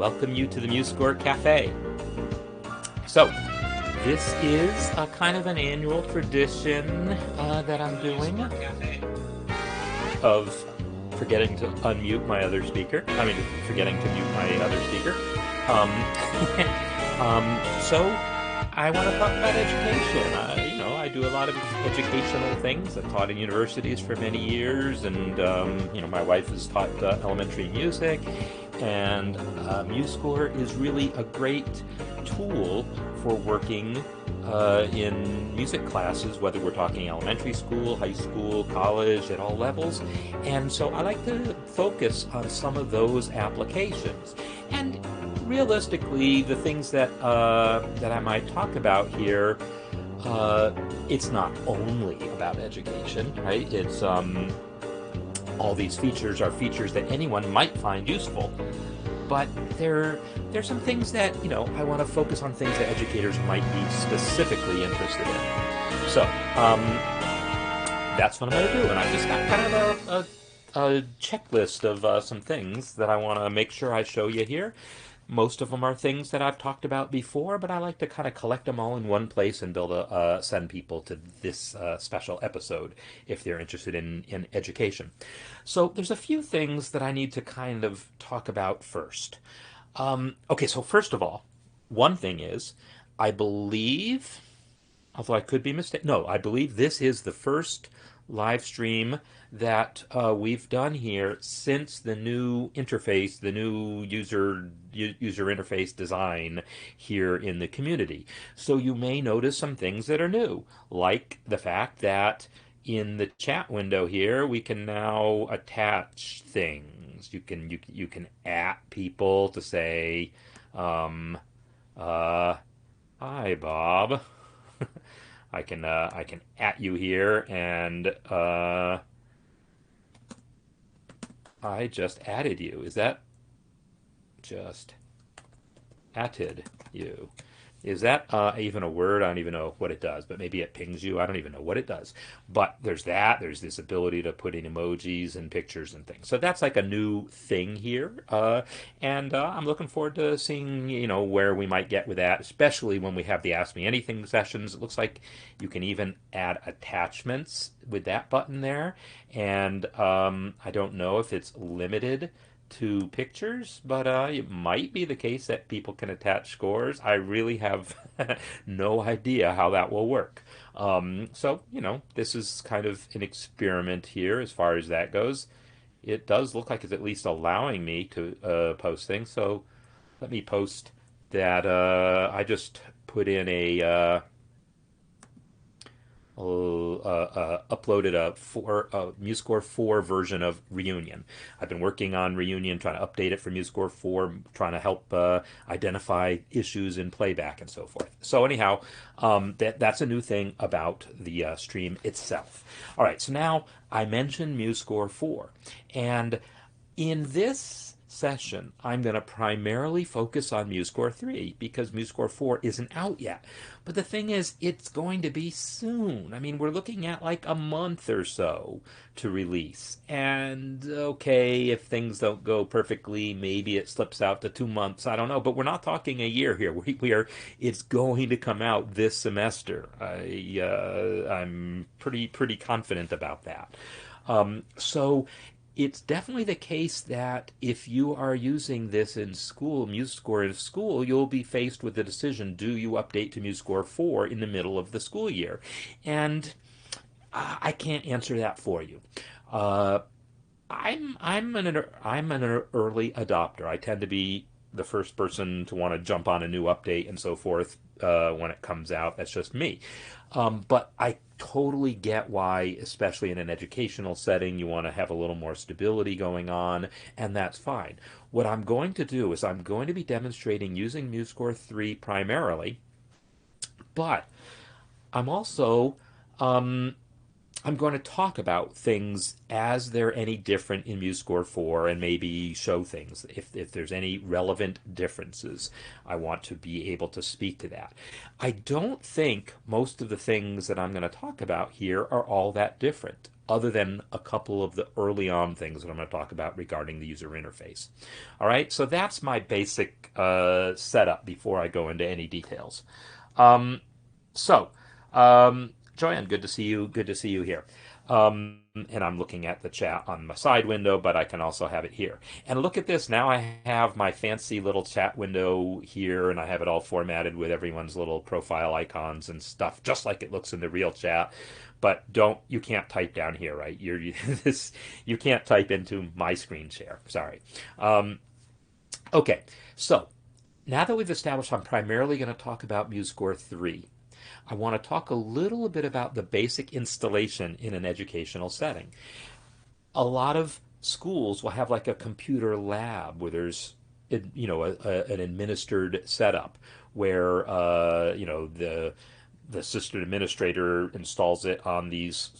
welcome you to the MuseScore Café. So, this is a kind of an annual tradition that I'm doing of forgetting to unmute my other speaker. Forgetting to mute my other speaker. Um, so, I want to talk about education. I do a lot of educational things. I've taught in universities for many years, and my wife has taught elementary music. And MuseScore is really a great tool for working in music classes, whether we're talking elementary school, high school, college, at all levels. And so I like to focus on some of those applications. And realistically, the things that I might talk about here, it's not only about education, right? It's all these features are features that anyone might find useful, but there's some things that I want to focus on, things that educators might be specifically interested in. So that's what I'm going to do, and I've just got kind of a checklist of some things that I want to make sure I show you here. Most of them are things that I've talked about before, but I like to kind of collect them all in one place and send people to this special episode if they're interested in education. So there's a few things that I need to kind of talk about first. Okay, so first of all, one thing is, I believe, although I could be mistaken, no, I believe this is the first live stream that we've done here since the new interface, the new user interface design here in the community. So you may notice some things that are new, like the fact that in the chat window here we can now attach things. You can at people to say, hi Bob. I can at you here, and I just added you. Is that just added you? Is that even a word? I don't even know what it does, but maybe it pings you. I don't even know what it does. But there's that. There's this ability to put in emojis and pictures and things. So that's like a new thing here. And I'm looking forward to seeing, where we might get with that, especially when we have the Ask Me Anything sessions. It looks like you can even add attachments with that button there. And I don't know if it's limited to pictures, but it might be the case that people can attach scores. I really have no idea how that will work. So, this is kind of an experiment here as far as that goes. It does look like it's at least allowing me to post things. So let me post that. I just put in uploaded a MuseScore 4 version of Reunion. I've been working on Reunion, trying to update it for MuseScore 4, trying to help identify issues in playback and so forth. So anyhow, that's a new thing about the stream itself. All right, so now I mentioned MuseScore 4, and in this session, I'm going to primarily focus on MuseScore 3 because MuseScore 4 isn't out yet. But the thing is, it's going to be soon. I mean, we're looking at like a month or so to release. And okay, if things don't go perfectly, maybe it slips out to 2 months. I don't know. But we're not talking a year here. It's going to come out this semester. I'm pretty confident about that. So it's definitely the case that if you are using this in school, MuseScore in school, you'll be faced with the decision, do you update to MuseScore 4 in the middle of the school year? And I can't answer that for you. I'm an early adopter. I tend to be the first person to want to jump on a new update and so forth when it comes out. That's just me. But I totally get why, especially in an educational setting, you want to have a little more stability going on, and that's fine. What I'm going to do is I'm going to be demonstrating using MuseScore 3 primarily, but I'm also I'm going to talk about things as they're any different in MuseScore 4 and maybe show things. If there's any relevant differences, I want to be able to speak to that. I don't think most of the things that I'm going to talk about here are all that different. other than a couple of the early on things that I'm going to talk about regarding the user interface. All right, so that's my basic setup before I go into any details. Um, so, Joanne, good to see you. Good to see you here. And I'm looking at the chat on my side window, but I can also have it here. And look at this. Now I have my fancy little chat window here, and I have it all formatted with everyone's little profile icons and stuff, just like it looks in the real chat. But you can't type down here, right? You can't type into my screen share. Sorry. Um, okay, so now that we've established I'm primarily going to talk about MuseScore 3, I want to talk a little bit about the basic installation in an educational setting. A lot of schools will have like a computer lab where there's an administered setup where the assistant administrator installs it on these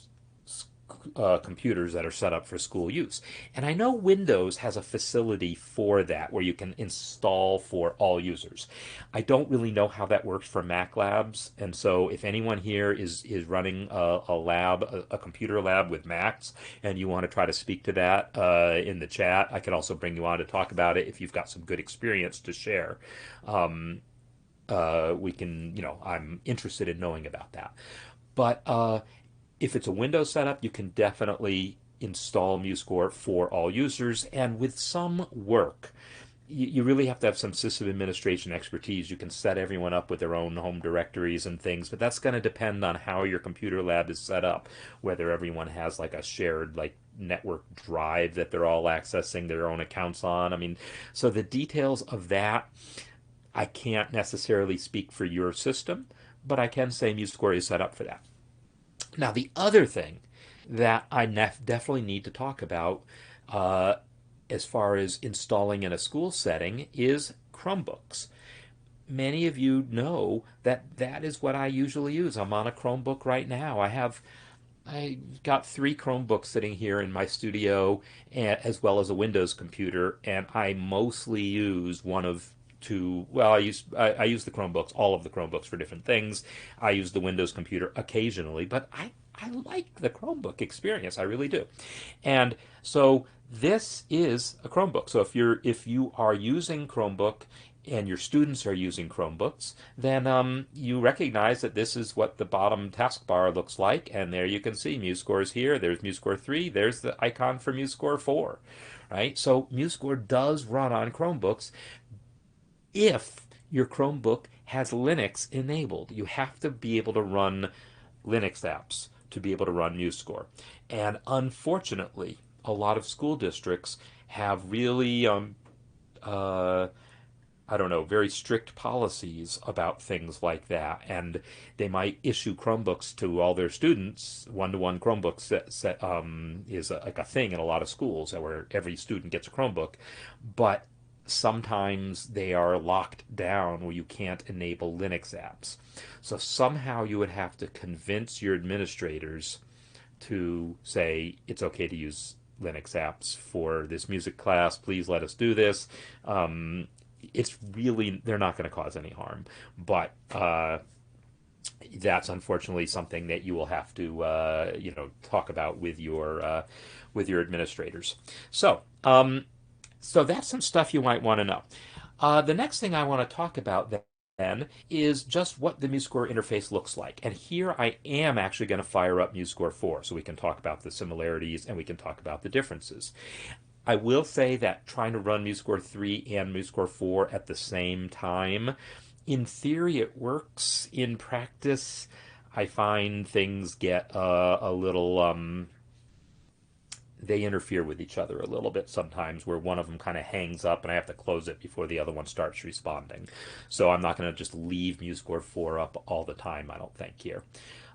computers that are set up for school use. And I know Windows has a facility for that where you can install for all users. I don't really know how that works for Mac labs, and so if anyone here is running a lab, a computer lab with Macs, and you want to try to speak to that in the chat, I can also bring you on to talk about it if you've got some good experience to share. We can, I'm interested in knowing about that. But if it's a Windows setup, you can definitely install MuseScore for all users. And with some work, you really have to have some system administration expertise. You can set everyone up with their own home directories and things, but that's going to depend on how your computer lab is set up, whether everyone has like a shared like network drive that they're all accessing their own accounts on. I mean, so the details of that, I can't necessarily speak for your system, but I can say MuseScore is set up for that. Now, the other thing that I definitely need to talk about uh, as far as installing in a school setting is Chromebooks. Many of you know that that is what I usually use. I'm on a Chromebook right now. I got 3 Chromebooks sitting here in my studio, as well as a Windows computer, and I mostly use one of two. Well, I use the Chromebooks, all of the Chromebooks for different things. I use the Windows computer occasionally, but I like the Chromebook experience. I really do. And so this is a Chromebook. So if you are using Chromebook and your students are using Chromebooks, then you recognize that this is what the bottom taskbar looks like. And there you can see MuseScore is here. There's MuseScore 3. There's the icon for MuseScore 4. Right? So MuseScore does run on Chromebooks if your Chromebook has Linux enabled. You have to be able to run Linux apps to be able to run MuseScore. And unfortunately, a lot of school districts have really I don't know, very strict policies about things like that. And they might issue Chromebooks to all their students. One-to-one Chromebook is like a thing in a lot of schools where every student gets a Chromebook. But sometimes they are locked down where you can't enable Linux apps. So somehow you would have to convince your administrators to say it's okay to use Linux apps for this music class. Please let us do this. It's really, they're not going to cause any harm, but that's unfortunately something that you will have to talk about with your administrators. So that's some stuff you might want to know. The next thing I want to talk about then is just what the MuseScore interface looks like. And here I am actually going to fire up MuseScore 4 so we can talk about the similarities and we can talk about the differences. I will say that trying to run MuseScore 3 and MuseScore 4 at the same time, in theory it works. In practice, I find things get a little, they interfere with each other a little bit sometimes, where one of them kind of hangs up and I have to close it before the other one starts responding. So I'm not going to just leave MuseScore 4 up all the time, I don't think, here.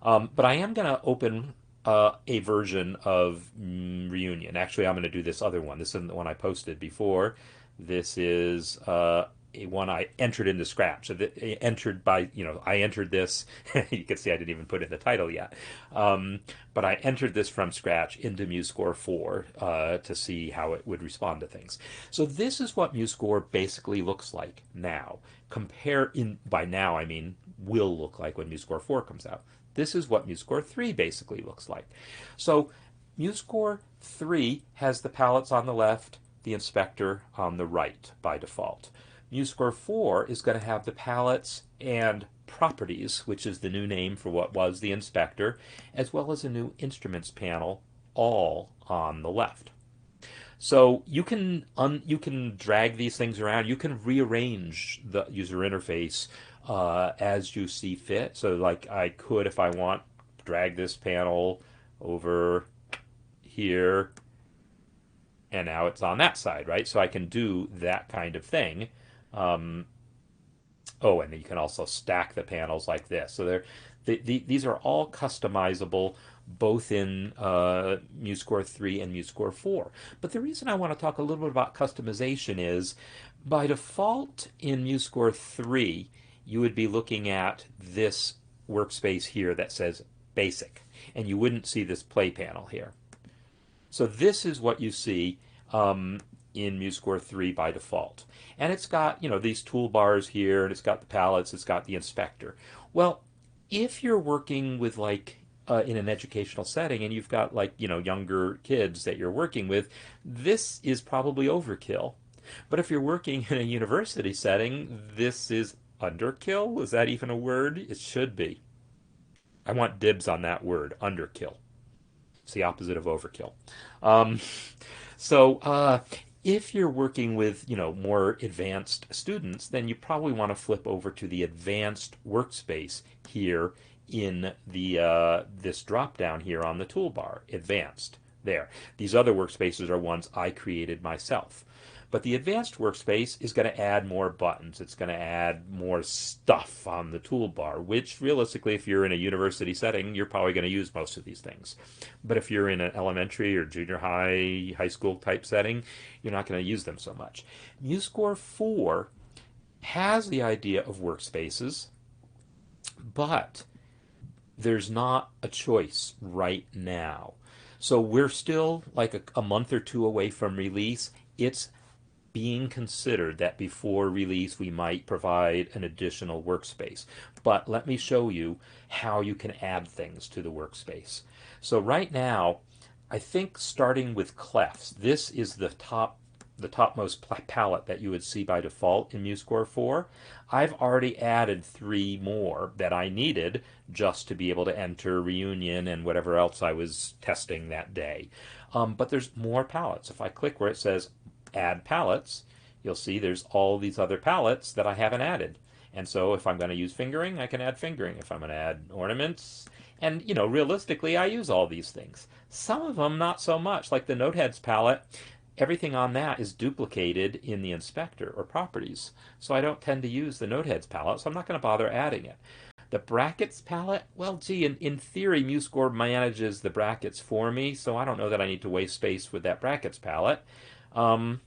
But I am going to open a version of Reunion. Actually, I'm going to do this other one. This isn't the one I posted before. This is a one I entered into Scratch. So entered by, I entered this. You can see I didn't even put in the title yet. But I entered this from Scratch into MuseScore 4 to see how it would respond to things. So this is what MuseScore basically looks like now. By now, I mean, will look like when MuseScore 4 comes out. This is what MuseScore 3 basically looks like. So MuseScore 3 has the palettes on the left, the inspector on the right by default. MuseScore 4 is going to have the palettes and properties, which is the new name for what was the inspector, as well as a new instruments panel, all on the left. So you can drag these things around. You can rearrange the user interface as you see fit. So like I could, if I want, drag this panel over here, and now it's on that side, right? So I can do that kind of thing. Um, oh, and you can also stack the panels like this. So these are all customizable both in MuseScore 3 and MuseScore 4. But the reason I want to talk a little bit about customization is by default in MuseScore 3, you would be looking at this workspace here that says basic, and you wouldn't see this play panel here. So this is what you see in MuseScore 3 by default. And it's got, these toolbars here, and it's got the palettes, it's got the inspector. Well, if you're working with in an educational setting and you've got younger kids that you're working with, this is probably overkill. But if you're working in a university setting, this is underkill. Is that even a word? It should be. I want dibs on that word, underkill. It's the opposite of overkill. Um, so if you're working with more advanced students, then you probably want to flip over to the advanced workspace here in the this drop down here on the toolbar, advanced. There. These other workspaces are ones I created myself. But the advanced workspace is going to add more buttons. It's going to add more stuff on the toolbar, which realistically, if you're in a university setting, you're probably going to use most of these things. But if you're in an elementary or junior high school type setting, you're not going to use them so much. MuseScore 4 has the idea of workspaces, but there's not a choice right now. So we're still like a month or two away from release. It's being considered that before release we might provide an additional workspace. But let me show you how you can add things to the workspace. So right now, I think starting with Clefs, this is the topmost palette that you would see by default in MuseScore 4. I've already added 3 more that I needed just to be able to enter Reunion and whatever else I was testing that day. But there's more palettes. If I click where it says add palettes, you'll see there's all these other palettes that I haven't added. And so if I'm going to use fingering, I can add fingering. If I'm going to add ornaments, and realistically, I use all these things. Some of them not so much, like the Noteheads palette. Everything on that is duplicated in the inspector or properties. So I don't tend to use the Noteheads palette, so I'm not going to bother adding it. The brackets palette, well, gee, in theory, MuseScore manages the brackets for me, so I don't know that I need to waste space with that brackets palette.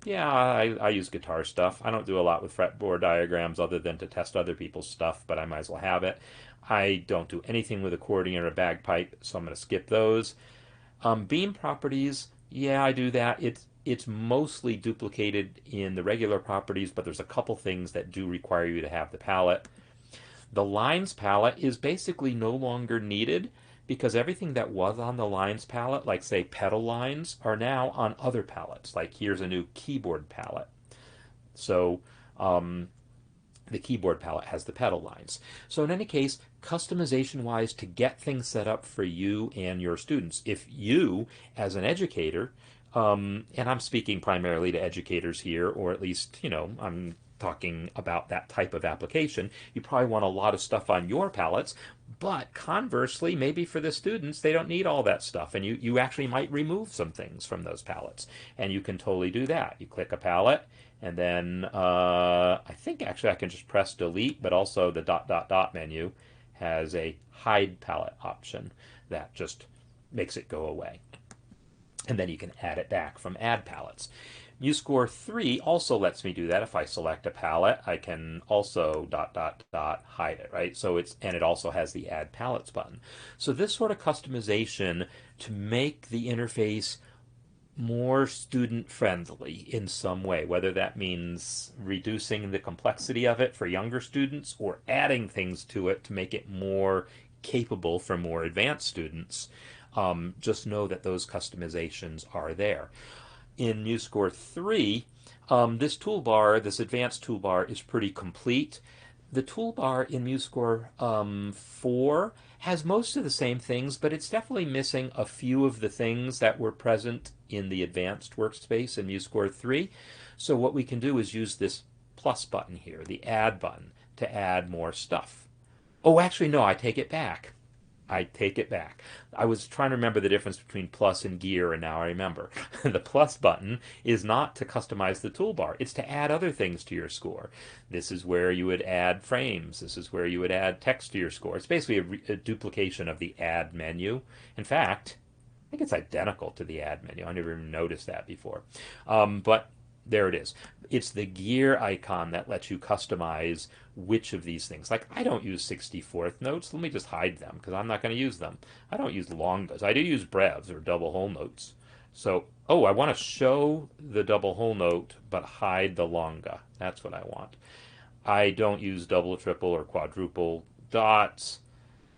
Yeah, I use guitar stuff. I don't do a lot with fretboard diagrams other than to test other people's stuff, but I might as well have it. I don't do anything with accordion or bagpipe, so I'm going to skip those. Beam properties, yeah, I do that. It's mostly duplicated in the regular properties, but there's a couple things that do require you to have the palette. The lines palette is basically no longer needed because everything that was on the lines palette, like say pedal lines, are now on other palettes. Like here's a new keyboard palette. So the keyboard palette has the pedal lines. So in any case, customization wise, to get things set up for you and your students, if you as an educator, and I'm speaking primarily to educators here, or at least I'm talking about that type of application, you probably want a lot of stuff on your palettes. But conversely, maybe for the students, they don't need all that stuff, and you actually might remove some things from those palettes, and you can totally do that. You click a palette, and then I think actually I can just press delete, but also the ... menu has a hide palette option that just makes it go away. And then you can add it back from add palettes. MuseScore 3 also lets me do that. If I select a palette, I can also ... hide it, right? So it also has the add palettes button. So this sort of customization to make the interface more student friendly in some way, whether that means reducing the complexity of it for younger students or adding things to it to make it more capable for more advanced students. Just know that those customizations are there. In MuseScore 3, this toolbar, this advanced toolbar, is pretty complete. The toolbar in MuseScore 4 has most of the same things, but it's definitely missing a few of the things that were present in the advanced workspace in MuseScore 3. So what we can do is use this plus button here, the add button, to add more stuff. Oh, actually, no, I take it back. I take it back. I was trying to remember the difference between plus and gear, and now I remember. The plus button is not to customize the toolbar. It's to add other things to your score. This is where you would add frames. This is where you would add text to your score. It's basically a duplication of the add menu. In fact, I think it's identical to the add menu. I never even noticed that before. But there it is. It's the gear icon that lets you customize which of these things. Like, I don't use 64th notes. Let me just hide them because I'm not going to use them. I don't use longas. I do use brevs or double whole notes. So, oh, I want to show the double whole note but hide the longa. That's what I want. I don't use double, triple, or quadruple dots.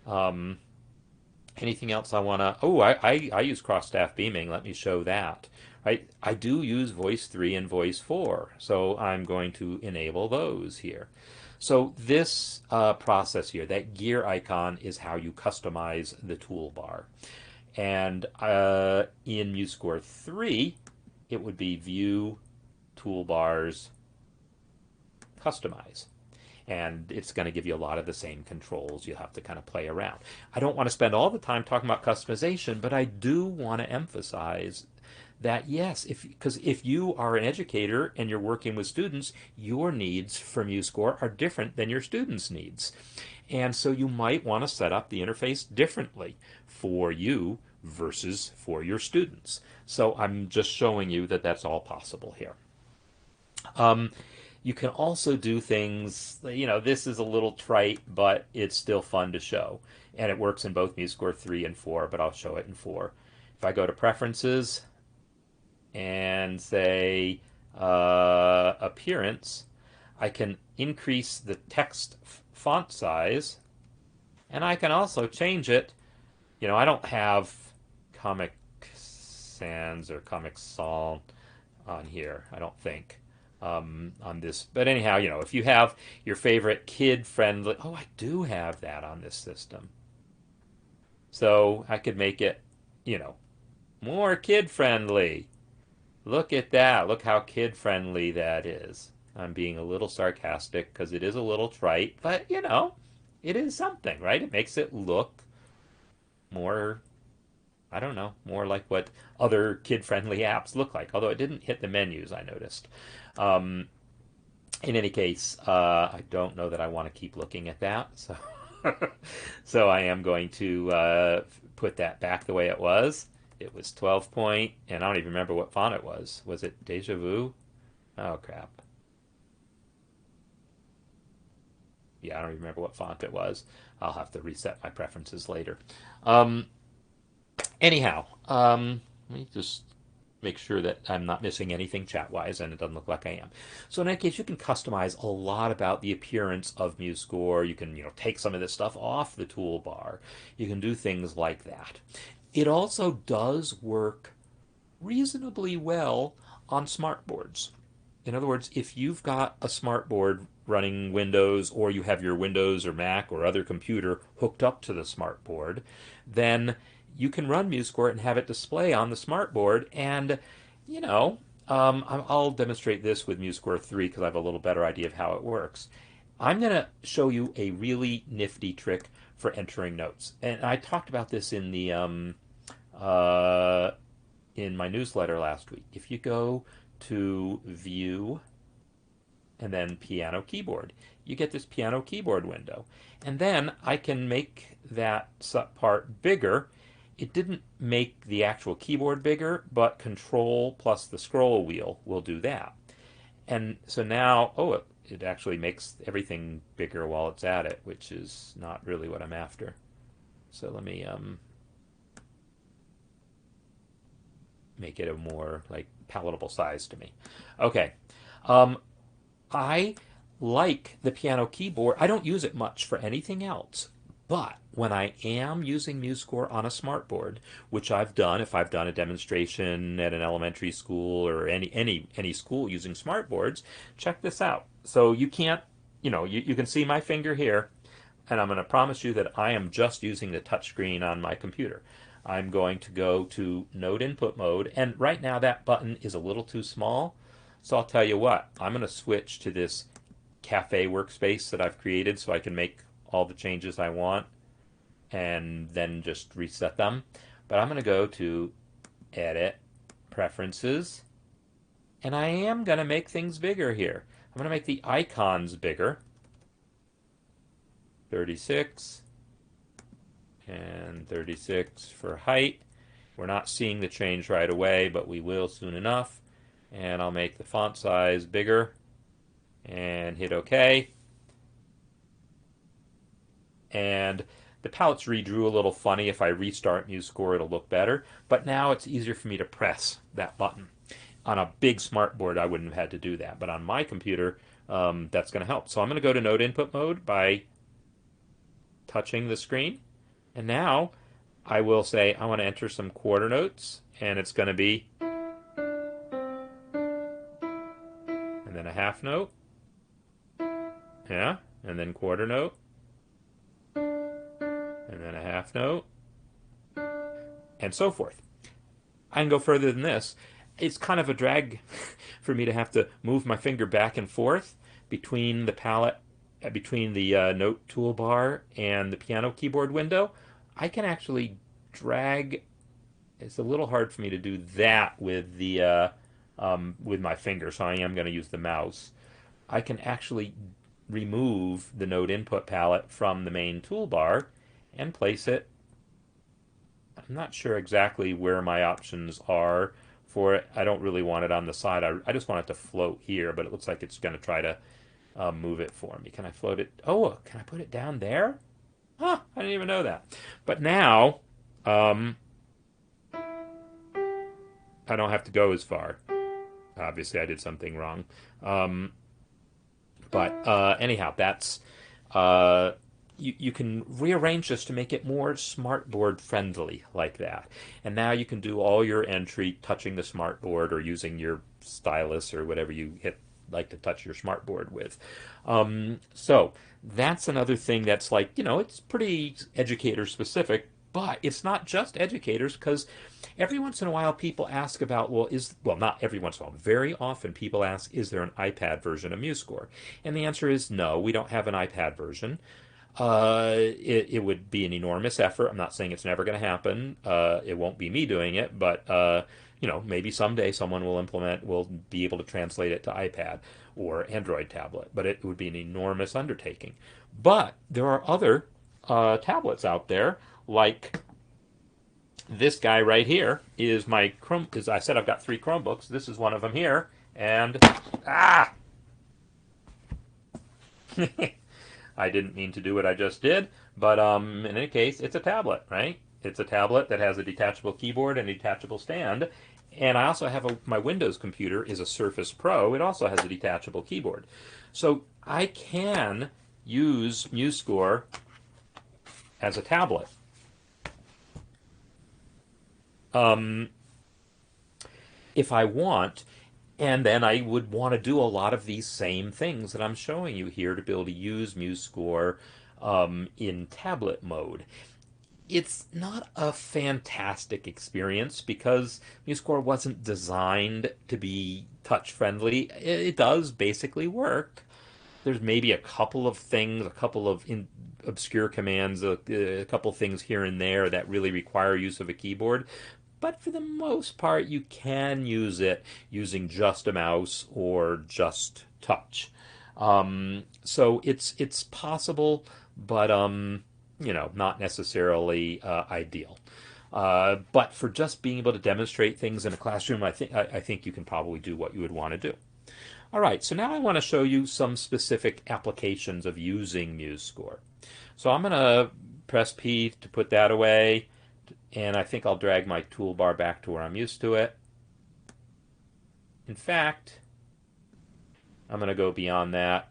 Anything else I want to... Oh, I use cross-staff beaming. Let me show that. Right? I do use voice 3 and voice 4, so I'm going to enable those here. So this process here, that gear icon, is how you customize the toolbar. And in MuseScore 3, it would be View, Toolbars, Customize. And it's going to give you a lot of the same controls. You have to kind of play around. I don't want to spend all the time talking about customization, but I do want to emphasize that yes, because if you are an educator and you're working with students, your needs for MuseScore are different than your students' needs. And so you might want to set up the interface differently for you versus for your students. So I'm just showing you that that's all possible here. You can also do things, this is a little trite, but it's still fun to show. And it works in both MuseScore 3 and 4, but I'll show it in 4. If I go to Preferences and say Appearance, I can increase the text font size, and I can also change it. I don't have Comic Sans or Comic Sans on here, I don't think. On this, but anyhow, if you have your favorite kid-friendly, oh, I do have that on this system, so I could make it, more kid-friendly. Look at that! Look how kid-friendly that is. I'm being a little sarcastic because it is a little trite, but it is something, right? It makes it look more, I don't know, more like what other kid-friendly apps look like. Although it didn't hit the menus, I noticed. In any case, I don't know that I want to keep looking at that, so so I am going to put that back the way it was. It was 12 point, and I don't even remember what font it was. Was it Deja Vu? Oh, crap. Yeah, I don't even remember what font it was. I'll have to reset my preferences later. Anyhow, let me just make sure that I'm not missing anything chat-wise, and it doesn't look like I am. So in that case, you can customize a lot about the appearance of MuseScore. You can, take some of this stuff off the toolbar. You can do things like that. It also does work reasonably well on smartboards. In other words, if you've got a smartboard running Windows, or you have your Windows or Mac or other computer hooked up to the smartboard, then you can run MuseScore and have it display on the smartboard. And, I'll demonstrate this with MuseScore 3 because I have a little better idea of how it works. I'm going to show you a really nifty trick for entering notes. And I talked about this in the in my newsletter last week. If you go to View and then Piano Keyboard, you get this Piano Keyboard window. And then I can make that part bigger. It didn't make the actual keyboard bigger, but Control plus the scroll wheel will do that. And so now, it actually makes everything bigger while it's at it, which is not really what I'm after. So let me make it a more palatable size to me. Okay. I like the piano keyboard. I don't use it much for anything else, But when I am using MuseScore on a smartboard, which I've done, if I've done a demonstration at an elementary school or any school using smartboards, check this out. So you can't, you can see my finger here, and I'm going to promise you that I am just using the touchscreen on my computer. I'm going to go to Node Input Mode, and right now that button is a little too small. So I'll tell you what, I'm going to switch to this Cafe workspace that I've created so I can make all the changes I want and then just reset them. But I'm going to go to Edit, Preferences, and I am going to make things bigger here. I'm going to make the icons bigger. 36 and 36 for height. We're not seeing the change right away, but we will soon enough. And I'll make the font size bigger and hit OK. And the palettes redrew a little funny. If I restart MuseScore, it'll look better. But now it's easier for me to press that button. On a big smartboard, I wouldn't have had to do that. But on my computer, that's going to help. So I'm going to go to Node Input Mode by touching the screen. And now I will say I want to enter some quarter notes. And it's going to be... and then a half note. Yeah, and then quarter note. And then a half note. And so forth. I can go further than this. It's kind of a drag for me to have to move my finger back and forth between the palette, between the note toolbar and the piano keyboard window. I can actually drag. It's a little hard for me to do that with the with my finger, so I am going to use the mouse. I can actually remove the note input palette from the main toolbar and place it. I'm not sure exactly where my options are for it. I don't really want it on the side. I just want it to float here, but it looks like it's going to try to move it for me. Can I float it? Oh, can I put it down there? Huh, I didn't even know that. But now, I don't have to go as far. Obviously, I did something wrong. But anyhow, that's... You can rearrange this to make it more smartboard friendly like that. And now you can do all your entry touching the smartboard or using your stylus or whatever you like to touch your smartboard with. So that's another thing that's like, it's pretty educator specific, but it's not just educators, because every once in a while people ask about, not every once in a while, very often people ask, is there an iPad version of MuseScore? And the answer is no, we don't have an iPad version. It would be an enormous effort. I'm not saying it's never going to happen. It won't be me doing it, but maybe someday someone will be able to translate it to iPad or Android tablet. But it would be an enormous undertaking. But there are other tablets out there, like this guy right here is my Chrome. As I said, I've got 3 Chromebooks. This is one of them here, and I didn't mean to do what I just did, but in any case, it's a tablet, right? It's a tablet that has a detachable keyboard and a detachable stand. And I also have my Windows computer is a Surface Pro. It also has a detachable keyboard. So I can use MuseScore as a tablet. If I want. And then I would want to do a lot of these same things that I'm showing you here to be able to use MuseScore in tablet mode. It's not a fantastic experience because MuseScore wasn't designed to be touch-friendly. It does basically work. There's maybe a couple of things, a couple of obscure commands, a couple things here and there that really require use of a keyboard. But for the most part, you can use it using just a mouse or just touch. So it's possible, but not necessarily ideal. But for just being able to demonstrate things in a classroom, I think you can probably do what you would want to do. All right, so now I want to show you some specific applications of using MuseScore. So I'm going to press P to put that away. And I think I'll drag my toolbar back to where I'm used to it. In fact, I'm going to go beyond that.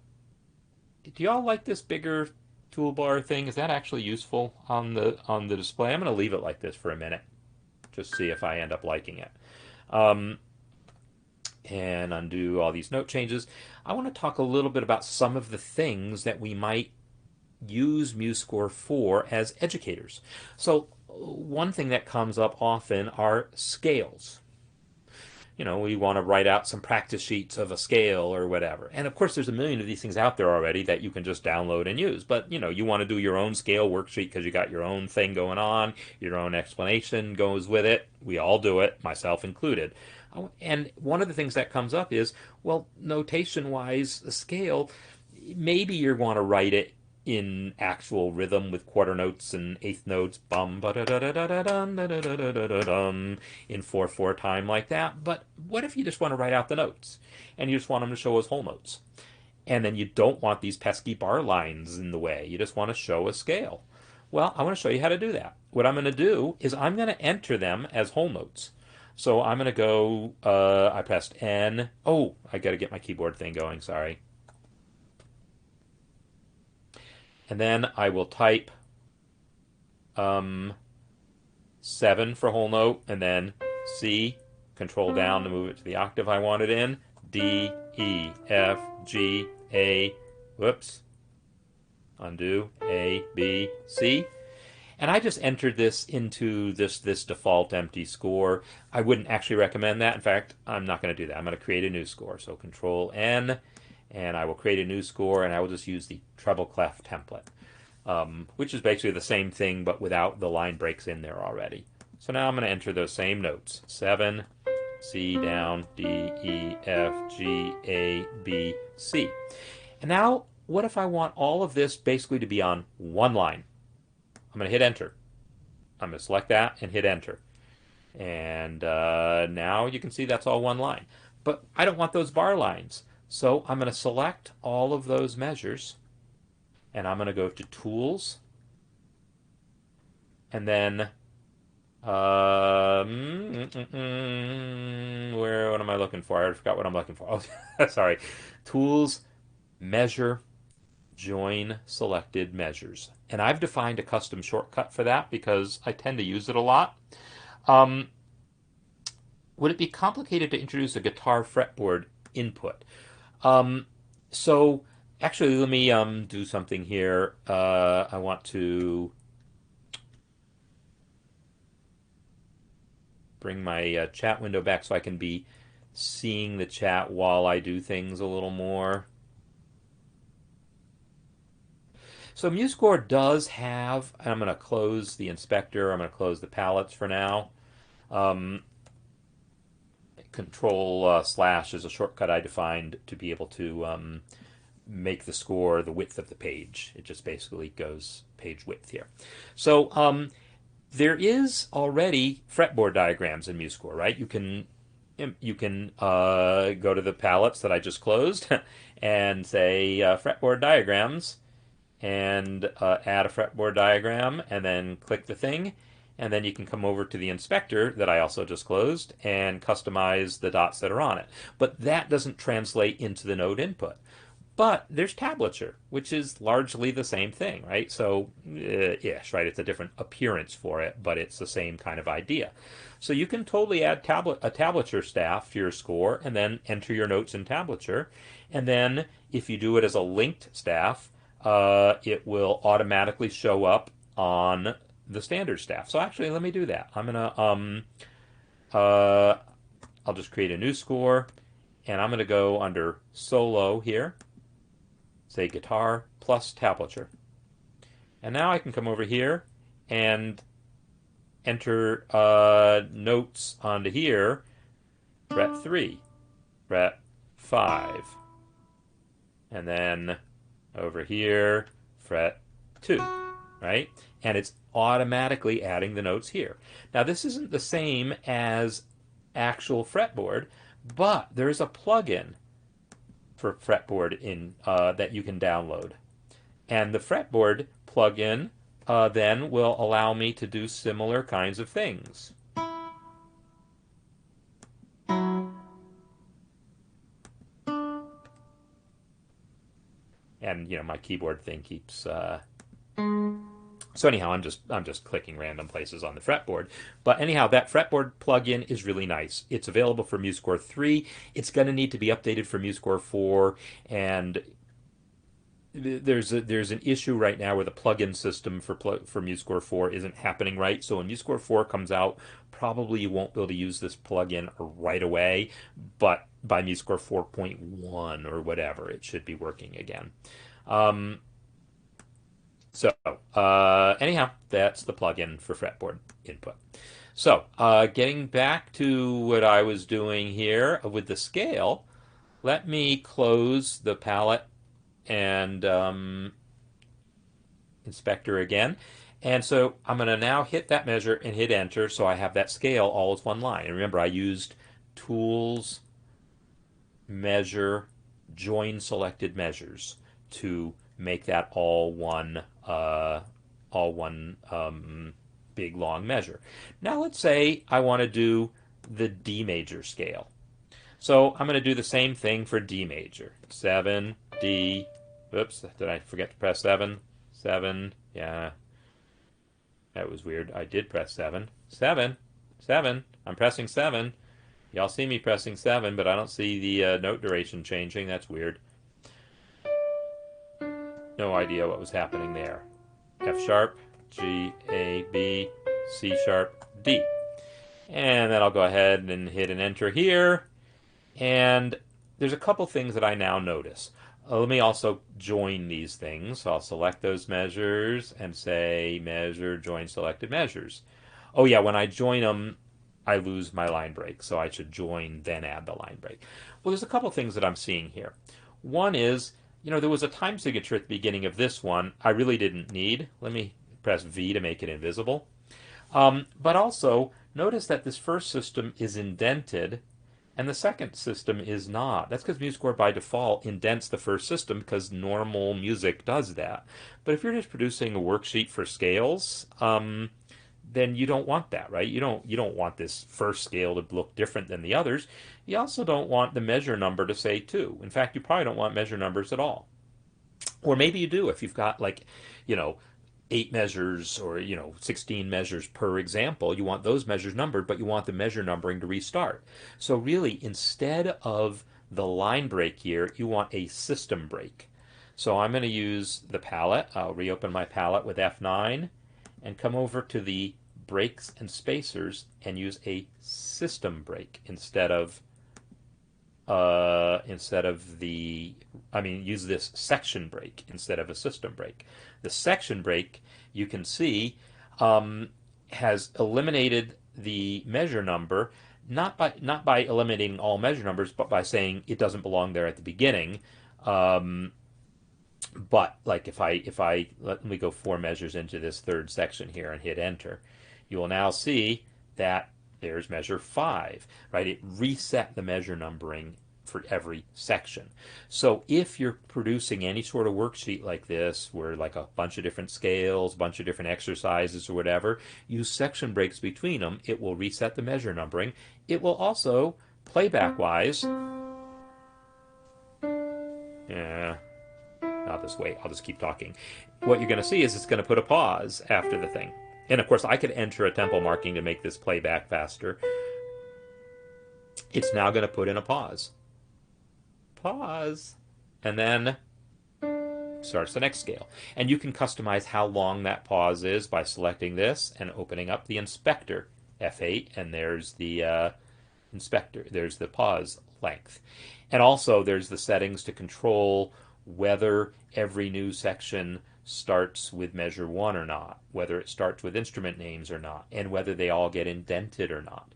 Do y'all like this bigger toolbar thing, is that actually useful on the display? I'm going to leave it like this for a minute, just see if I end up liking it. And undo all these note changes. I want to talk a little bit about some of the things that we might use MuseScore for as educators. So one thing that comes up often are scales. We want to write out some practice sheets of a scale or whatever. And of course, there's a million of these things out there already that you can just download and use. But, you want to do your own scale worksheet because you got your own thing going on, your own explanation goes with it. We all do it, myself included. And one of the things that comes up is, well, notation wise, a scale, maybe you want to write it in actual rhythm with quarter notes and eighth notes, bum ba da da da da da dum da da da da da da dum, in 4/4 time like that. But what if you just want to write out the notes and you just want them to show as whole notes, and then you don't want these pesky bar lines in the way? You just want to show a scale. Well, I want to show you how to do that. What I'm going to do is I'm going to enter them as whole notes. So I'm going to go. I pressed N. Oh, I got to get my keyboard thing going. Sorry. And then I will type 7 for whole note, and then C, control down to move it to the octave I want it in, D, E, F, G, A, whoops, undo, A, B, C. And I just entered this into this default empty score. I wouldn't actually recommend that. In fact, I'm not going to do that. I'm going to create a new score. So Control N, and I will create a new score, and I will just use the treble clef template, which is basically the same thing but without the line breaks in there already. So now I'm going to enter those same notes. 7, C down, D, E, F, G, A, B, C. And now, what if I want all of this basically to be on one line? I'm going to hit enter. I'm going to select that and hit enter. And now you can see that's all one line. But I don't want those bar lines. So I'm going to select all of those measures, and I'm going to go to Tools, and then what am I looking for? I forgot what I'm looking for. Oh, sorry. Tools, Measure, Join Selected Measures. And I've defined a custom shortcut for that because I tend to use it a lot. Would it be complicated to introduce a guitar fretboard input? So actually, let me do something here. I want to bring my chat window back so I can be seeing the chat while I do things a little more. So MuseScore does have, and I'm going to close the inspector, I'm going to close the palettes for now. Control slash is a shortcut I defined to be able to make the score the width of the page. It just basically goes page width here. So there is already fretboard diagrams in MuseScore, right? You can go to the palettes that I just closed and say fretboard diagrams, and add a fretboard diagram, and then click the thing, and then you can come over to the inspector that I also just closed and customize the dots that are on it. But that doesn't translate into the node input. But there's Tablature, which is largely the same thing, right? So, ish, right? It's a different appearance for it, but it's the same kind of idea. So you can totally add a Tablature staff to your score and then enter your notes in Tablature. And then if you do it as a linked staff, it will automatically show up on the standard staff. So actually, let me do that. I'm gonna I'll just create a new score, and I'm gonna go under solo here, say guitar plus tablature, and now I can come over here and enter notes onto here. Fret 3, fret 5, and then over here, fret 2, right? And it's automatically adding the notes here. Now, this isn't the same as actual fretboard, but there's a plugin for fretboard that you can download. And the fretboard plugin then will allow me to do similar kinds of things. And my keyboard thing keeps So anyhow, I'm just clicking random places on the fretboard. But anyhow, that fretboard plugin is really nice. It's available for MuseScore 3. It's going to need to be updated for MuseScore 4, and there's an issue right now where the plugin system for MuseScore 4 isn't happening right. So when MuseScore 4 comes out, probably you won't be able to use this plugin right away, but by MuseScore 4.1 or whatever, it should be working again. Um, anyhow, that's the plugin for fretboard input. So getting back to what I was doing here with the scale, let me close the palette and inspector again. And so I'm going to now hit that measure and hit enter, so I have that scale all as one line. And remember, I used tools, measure, join selected measures to make that all one big long measure. Now let's say I want to do the D major scale. So I'm going to do the same thing for D major. 7, D, oops, did I forget to press 7? 7, yeah, that was weird. I did press 7. 7, 7, I'm pressing 7. Y'all see me pressing 7, but I don't see the note duration changing. That's weird. No idea what was happening there. F sharp, G, A, B, C sharp, D. And then I'll go ahead and hit an enter here. And there's a couple things that I now notice. Let me also join these things. So I'll select those measures and say measure, join selected measures. Oh yeah, when I join them, I lose my line break. So I should join, then add the line break. Well, there's a couple things that I'm seeing here. One is, there was a time signature at the beginning of this one I really didn't need. Let me press V to make it invisible. But also, notice that this first system is indented and the second system is not. That's because MuseScore by default indents the first system because normal music does that. But if you're just producing a worksheet for scales, then you don't want that, right? You don't want this first scale to look different than the others. You also don't want the measure number to say 2. In fact, you probably don't want measure numbers at all. Or maybe you do if you've got 8 measures or 16 measures per example. You want those measures numbered, but you want the measure numbering to restart. So really, instead of the line break here, you want a system break. So I'm going to use the palette. I'll reopen my palette with F9 and come over to the breaks and spacers and use a system break instead of use this section break instead of a system break. The section break, you can see, has eliminated the measure number, not by eliminating all measure numbers, but by saying it doesn't belong there at the beginning. But like if I let me go 4 measures into this third section here and hit enter, you will now see that there's measure 5, right? It reset the measure numbering for every section. So if you're producing any sort of worksheet like this, where like a bunch of different scales, a bunch of different exercises or whatever, use section breaks between them, it will reset the measure numbering. It will also, playback-wise, yeah, I'll just wait. I'll just keep talking. What you're going to see is it's going to put a pause after the thing. And of course, I could enter a tempo marking to make this playback faster. It's now going to put in a pause. Pause. And then starts the next scale. And you can customize how long that pause is by selecting this and opening up the inspector, F8, and there's the inspector. There's the pause length. And also there's the settings to control whether every new section starts with measure 1 or not, whether it starts with instrument names or not, and whether they all get indented or not.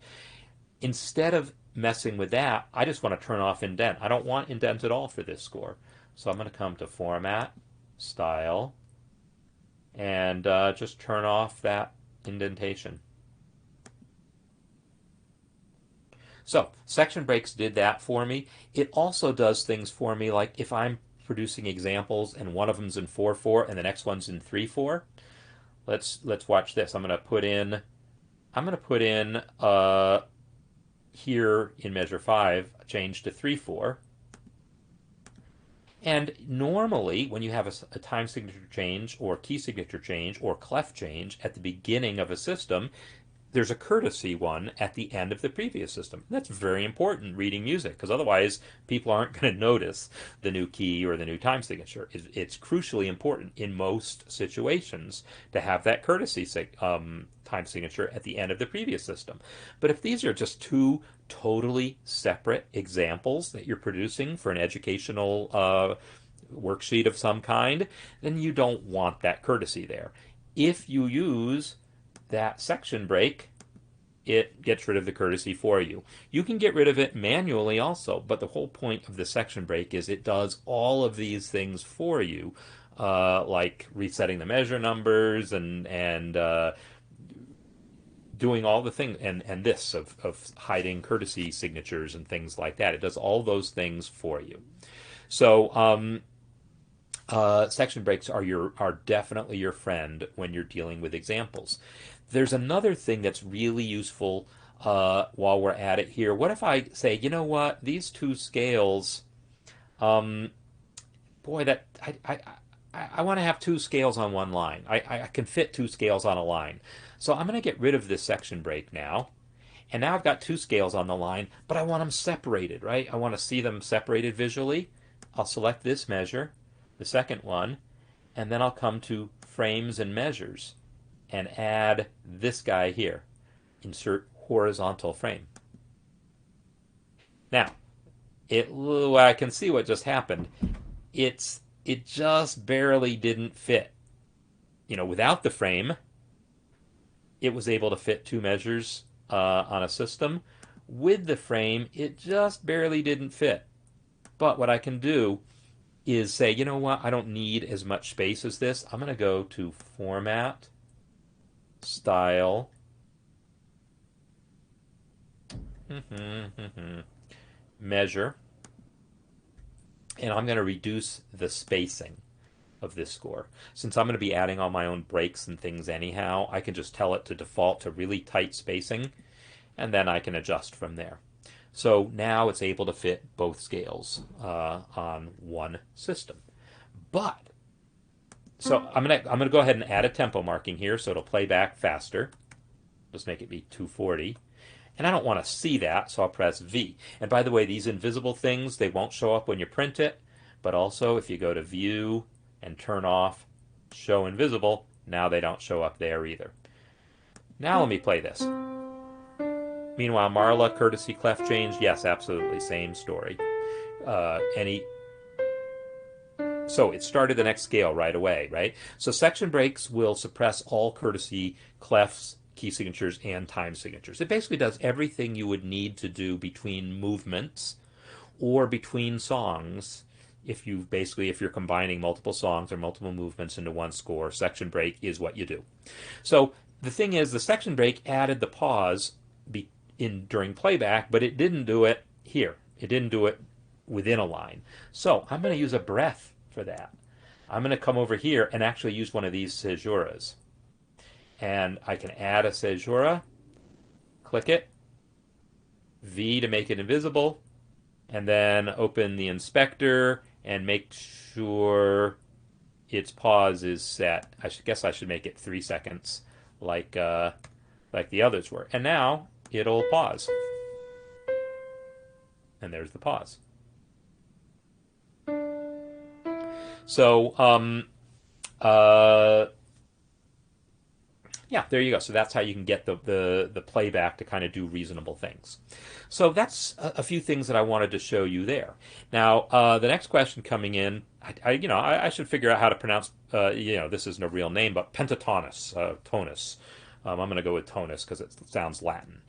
Instead of messing with that, I just want to turn off indent. I don't want indent at all for this score. So I'm going to come to Format, Style, and just turn off that indentation. So section breaks did that for me. It also does things for me like if I'm producing examples and one of them's in 4/4 and the next one's in 3/4. Let's watch this. I'm going to put in here in measure 5 change to 3/4, And normally, when you have a time signature change or key signature change or clef change at the beginning of a system, there's a courtesy one at the end of the previous system. That's very important reading music, because otherwise people aren't going to notice the new key or the new time signature. It's crucially important in most situations to have that courtesy time signature at the end of the previous system. But if these are just two totally separate examples that you're producing for an educational worksheet of some kind, then you don't want that courtesy there. If you use that section break, it gets rid of the courtesy for you. You can get rid of it manually also, but the whole point of the section break is it does all of these things for you, like resetting the measure numbers and doing all the things and this of hiding courtesy signatures and things like that. It does all those things for you. So section breaks are definitely your friend when you're dealing with examples. There's another thing that's really useful while we're at it here. What if I say, you know what, these two scales, boy, that I want to have two scales on one line. I can fit two scales on a line. So I'm going to get rid of this section break now. And now I've got two scales on the line, but I want them separated, right? I want to see them separated visually. I'll select this measure, the second one, and then I'll come to frames and measures and add this guy here. Insert horizontal frame. Now, I can see what just happened. It just barely didn't fit. Without the frame, it was able to fit two measures on a system. With the frame, it just barely didn't fit. But what I can do is say, you know what, I don't need as much space as this. I'm going to go to Format, Style, Measure, and I'm going to reduce the spacing of this score. Since I'm going to be adding all my own breaks and things anyhow, I can just tell it to default to really tight spacing, and then I can adjust from there. So now it's able to fit both scales on one system. So I'm gonna go ahead and add a tempo marking here so it'll play back faster. Just make it be 240. And I don't want to see that, so I'll press V. And by the way, these invisible things, they won't show up when you print it, but also if you go to View and turn off Show Invisible, now they don't show up there either. Now let me play this. Meanwhile, Marla, courtesy clef change, yes, absolutely, same story. So it started the next scale right away, right? So section breaks will suppress all courtesy clefs, key signatures, and time signatures. It basically does everything you would need to do between movements or between songs. If you're combining multiple songs or multiple movements into one score, section break is what you do. So the thing is, the section break added the pause during playback, but it didn't do it here. It didn't do it within a line. So I'm going to use a breath for that. I'm going to come over here and actually use one of these caesuras. And I can add a caesura, click it, V to make it invisible, and then open the inspector and make sure its pause is set. I guess I should make it 3 seconds like the others were. And now it'll pause. And there's the pause. So, yeah, there you go. So that's how you can get the playback to kind of do reasonable things. So that's a few things that I wanted to show you there. Now, the next question coming in, I should figure out how to pronounce, this isn't a real name, but pentatonus, tonus. I'm going to go with tonus because it sounds Latin.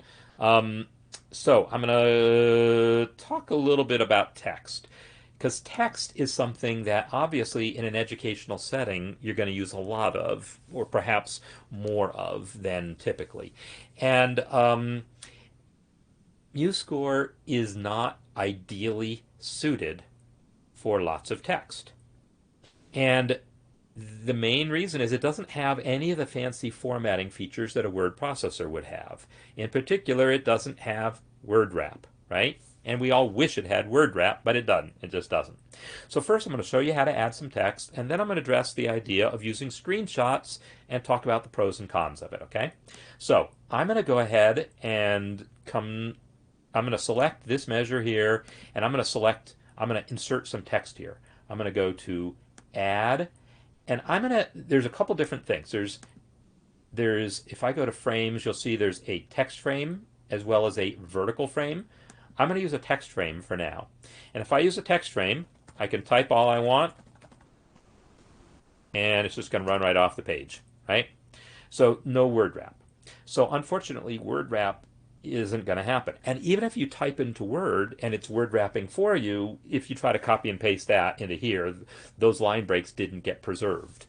So I'm going to talk a little bit about text, because text is something that obviously in an educational setting you're going to use a lot of, or perhaps more of than typically. And MuseScore is not ideally suited for lots of text. And the main reason is it doesn't have any of the fancy formatting features that a word processor would have. In particular, it doesn't have word wrap, right? And we all wish it had word wrap, but it doesn't. It just doesn't. So first I'm going to show you how to add some text, and then I'm going to address the idea of using screenshots and talk about the pros and cons of it, okay? So I'm going to go ahead and I'm going to select this measure here, and I'm going to insert some text here. I'm going to go to add, and there's a couple different things. If I go to frames, you'll see there's a text frame as well as a vertical frame. I'm going to use a text frame for now. And if I use a text frame, I can type all I want, and it's just going to run right off the page, right? So no word wrap. So unfortunately, word wrap isn't going to happen. And even if you type into Word and it's word wrapping for you, if you try to copy and paste that into here, those line breaks didn't get preserved.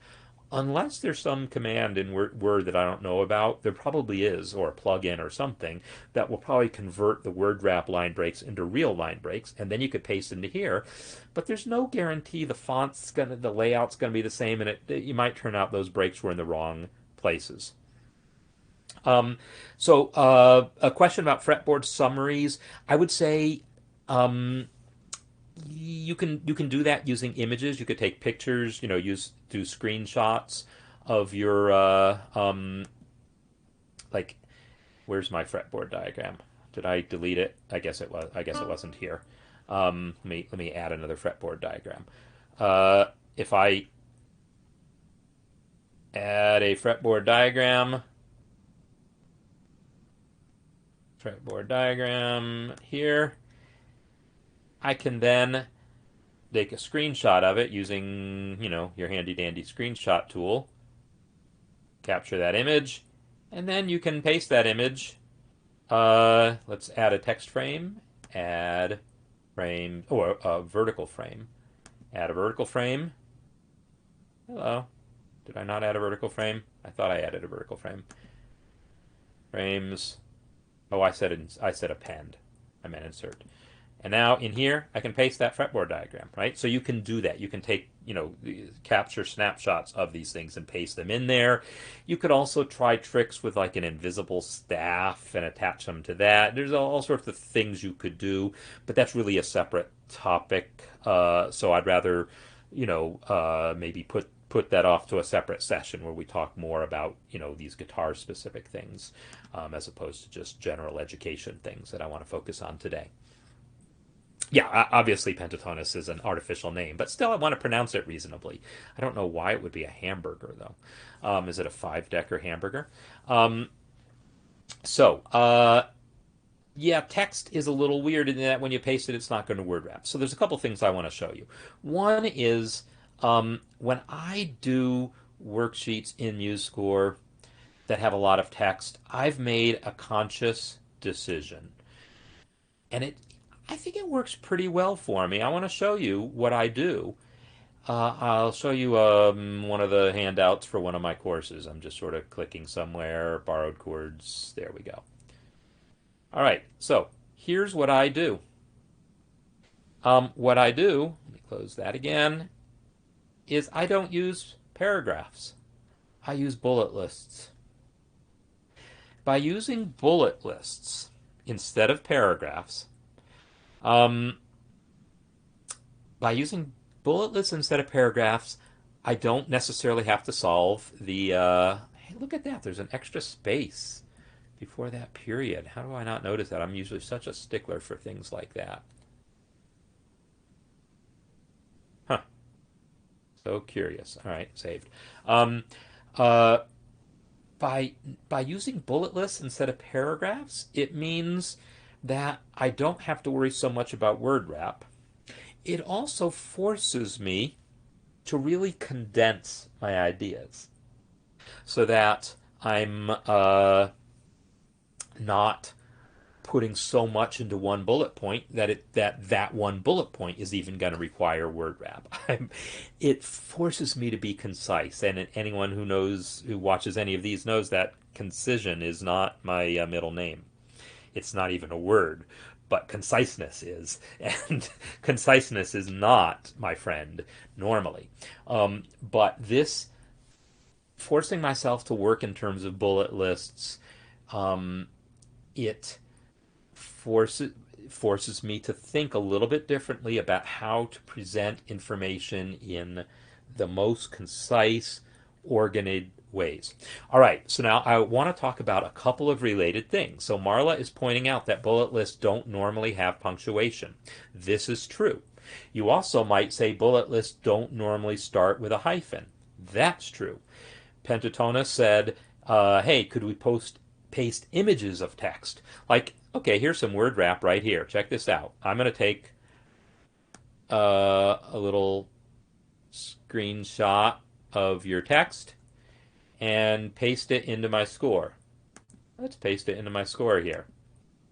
Unless there's some command in Word that I don't know about, there probably is, or a plugin or something, that will probably convert the word wrap line breaks into real line breaks, and then you could paste into here. But there's no guarantee the layout's gonna be the same, and you might turn out those breaks were in the wrong places. A question about fretboard summaries. I would say you can do that using images. You could take pictures. Do screenshots of your like. Where's my fretboard diagram? Did I delete it? I guess it was. I guess it wasn't here. Let me add another fretboard diagram. If I add a fretboard diagram here, I can then take a screenshot of it using, your handy dandy screenshot tool, capture that image, and then you can paste that image. Let's add a text frame, add frame, or a vertical frame. Add a vertical frame. Hello. Did I not add a vertical frame? I thought I added a vertical frame. Frames. Oh, I said append. I meant insert. And now in here, I can paste that fretboard diagram, right? So you can do that. You can take, capture snapshots of these things and paste them in there. You could also try tricks with like an invisible staff and attach them to that. There's all sorts of things you could do, but that's really a separate topic. So I'd rather, maybe put that off to a separate session where we talk more about these guitar specific things as opposed to just general education things that I want to focus on today. Yeah, obviously Pentatonus is an artificial name, but still I want to pronounce it reasonably. I don't know why it would be a hamburger though. Is it a 5-decker hamburger? Yeah, text is a little weird in that when you paste it, it's not going to word wrap. So there's a couple things I want to show you. One is when I do worksheets in MuseScore that have a lot of text, I've made a conscious decision. And I think it works pretty well for me. I want to show you what I do. I'll show you one of the handouts for one of my courses. I'm just sort of clicking somewhere, borrowed chords. There we go. All right, so here's what I do. Let me close that again, is I don't use paragraphs. I use bullet lists. By using bullet lists instead of paragraphs, I don't necessarily have to solve the, hey, look at that, there's an extra space before that period. How do I not notice that? I'm usually such a stickler for things like that. Huh. So curious. All right, saved. By using bullet lists instead of paragraphs, it means that I don't have to worry so much about word wrap. It also forces me to really condense my ideas so that I'm not putting so much into one bullet point that one bullet point is even going to require word wrap. It forces me to be concise, and anyone who watches any of these knows that concision is not my middle name. It's not even a word, but conciseness is, and conciseness is not my friend normally. But this forcing myself to work in terms of bullet lists, it forces forces me to think a little bit differently about how to present information in the most concise, organized ways. All right, so now I want to talk about a couple of related things. So Marla is pointing out that bullet lists don't normally have punctuation. This is true. You also might say bullet lists don't normally start with a hyphen. That's true. Pentatona said, hey, could we paste images of text? Like, okay, here's some word wrap right here. Check this out. I'm going to take a little screenshot of your text and paste it into my score. Let's paste it into my score here.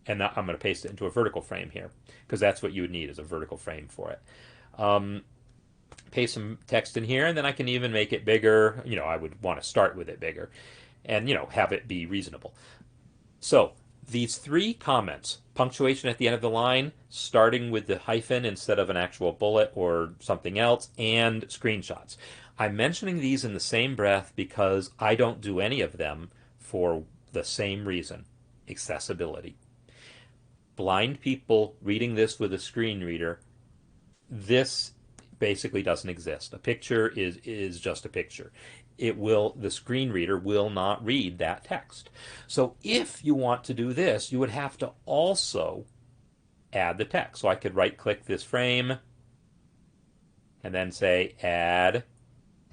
And now I'm going to paste it into a vertical frame here because that's what you would need is a vertical frame for it. Paste some text in here, and then I can even make it bigger. You know, I would want to start with it bigger and, you know, have it be reasonable. So these three comments, punctuation at the end of the line, starting with the hyphen instead of an actual bullet or something else, and screenshots. I'm mentioning these in the same breath because I don't do any of them for the same reason, accessibility. Blind people reading this with a screen reader, this basically doesn't exist. A picture is just a picture. The screen reader will not read that text. So if you want to do this, you would have to also add the text. So I could right click this frame and then say add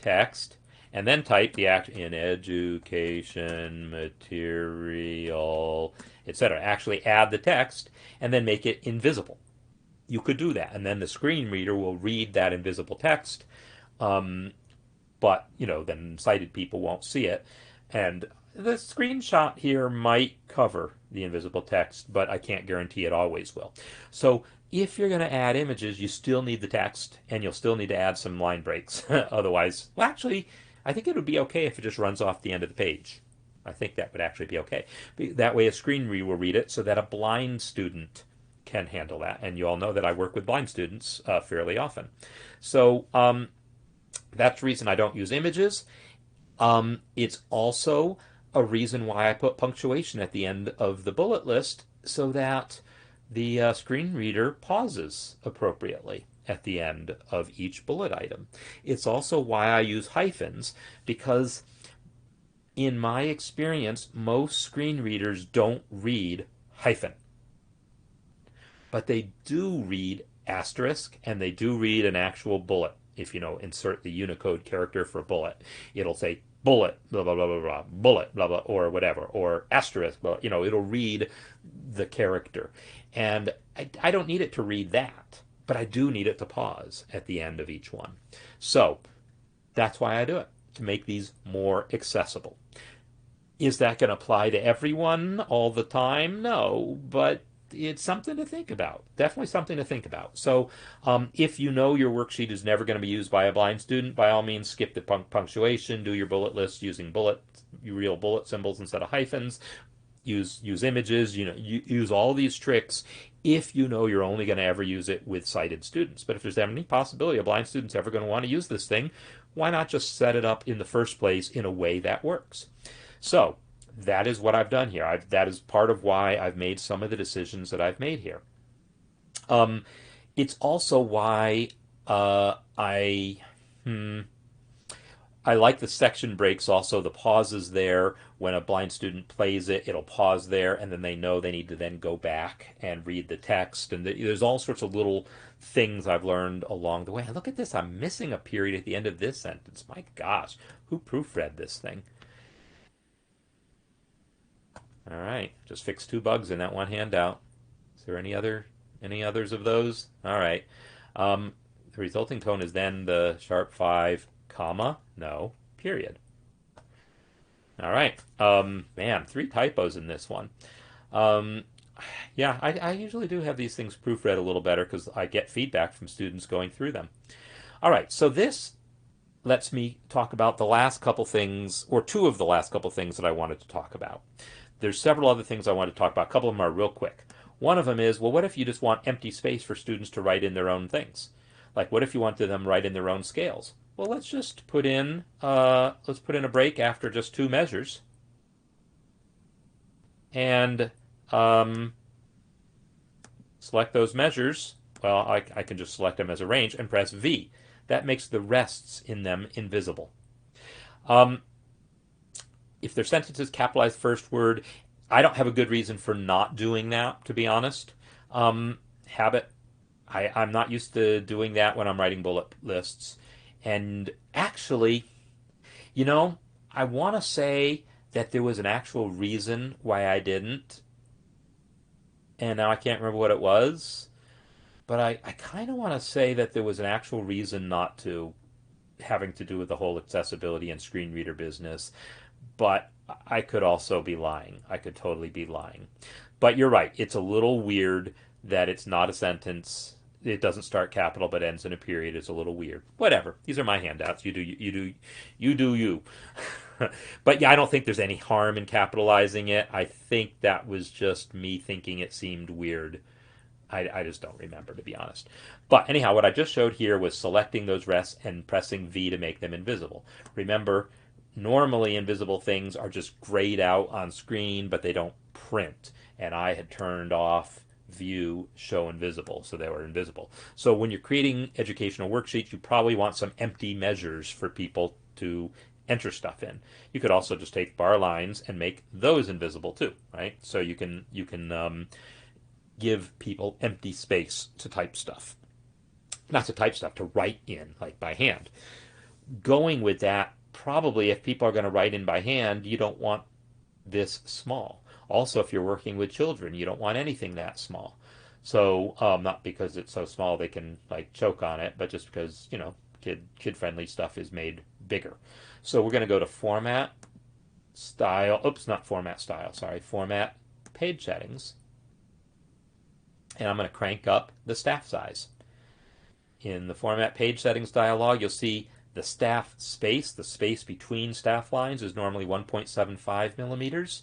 text and then type the in education material, etc. Actually add the text and then make it invisible. You could do that, and then the screen reader will read that invisible text, but you know, then sighted people won't see it. And the screenshot here might cover the invisible text, but I can't guarantee it always will. So if you're going to add images, you still need the text, and you'll still need to add some line breaks. Otherwise, well, actually, I think it would be okay if it just runs off the end of the page. I think that would actually be okay. That way a screen reader will read it so that a blind student can handle that. And you all know that I work with blind students fairly often. So that's the reason I don't use images. It's also a reason why I put punctuation at the end of the bullet list so that the screen reader pauses appropriately at the end of each bullet item. It's also why I use hyphens, because in my experience, most screen readers don't read hyphen. But they do read asterisk, and they do read an actual bullet. If you know, insert the Unicode character for bullet, it'll say bullet, blah, blah, blah, blah, blah, bullet, blah, blah, or whatever, or asterisk, blah, you know, it'll read the character. And I don't need it to read that, but I do need it to pause at the end of each one. So that's why I do it, to make these more accessible. Is that going to apply to everyone all the time? No, but it's something to think about. Definitely something to think about. So if you know your worksheet is never going to be used by a blind student, by all means skip the punctuation, do your bullet list using real bullet symbols instead of hyphens, use images, you know, use all these tricks if you know you're only going to ever use it with sighted students. But if there's any possibility a blind student's ever going to want to use this thing, why not just set it up in the first place in a way that works? So that is what I've done here. That is part of why I've made some of the decisions that I've made here. It's also why I like the section breaks, also the pauses there. When a blind student plays it, it'll pause there, and then they know they need to then go back and read the text. And there's all sorts of little things I've learned along the way. Look at this. I'm missing a period at the end of this sentence. My gosh, who proofread this thing? All right, just fixed 2 bugs in that one handout. Is there any others of those? All right. The resulting tone is then the sharp 5, comma, no, period. All right. Man, 3 typos in this one. Yeah, I usually do have these things proofread a little better because I get feedback from students going through them. All right, so this lets me talk about the last couple things, or 2 of the last couple things that I wanted to talk about. There's several other things I want to talk about. A couple of them are real quick. One of them is, well, what if you just want empty space for students to write in their own things? Like, what if you wanted them to write in their own scales? Well, let's just put in a break after just 2 measures, and select those measures. Well, I can just select them as a range and press V. That makes the rests in them invisible. Um, if their sentences capitalize first word, I don't have a good reason for not doing that, to be honest. Habit. I'm not used to doing that when I'm writing bullet lists. And actually, you know, I want to say that there was an actual reason why I didn't. And now I can't remember what it was. But I kind of want to say that there was an actual reason not to, having to do with the whole accessibility and screen reader business. But I could also be lying. I could totally be lying. But you're right. It's a little weird that it's not a sentence. It doesn't start capital but ends in a period. It's a little weird. Whatever. These are my handouts. You do you. But yeah, I don't think there's any harm in capitalizing it. I think that was just me thinking it seemed weird. I just don't remember, to be honest. But anyhow, what I just showed here was selecting those rests and pressing V to make them invisible. Remember, normally invisible things are just grayed out on screen, but they don't print. And I had turned off View Show Invisible, so they were invisible. So when you're creating educational worksheets, you probably want some empty measures for people to enter stuff in. You could also just take bar lines and make those invisible too, right? So you can give people empty space to type stuff. Not to type stuff, to write in, like by hand. Going with that, probably if people are going to write in by hand, you don't want this small. Also, if you're working with children, you don't want anything that small. So, not because it's so small they can like choke on it, but just because, kid-friendly stuff is made bigger. So we're going to go to Format, Style, oops, not Format Style, sorry, Format, Page Settings, and I'm going to crank up the staff size. In the Format Page Settings dialog, you'll see the staff space, the space between staff lines, is normally 1.75 millimeters.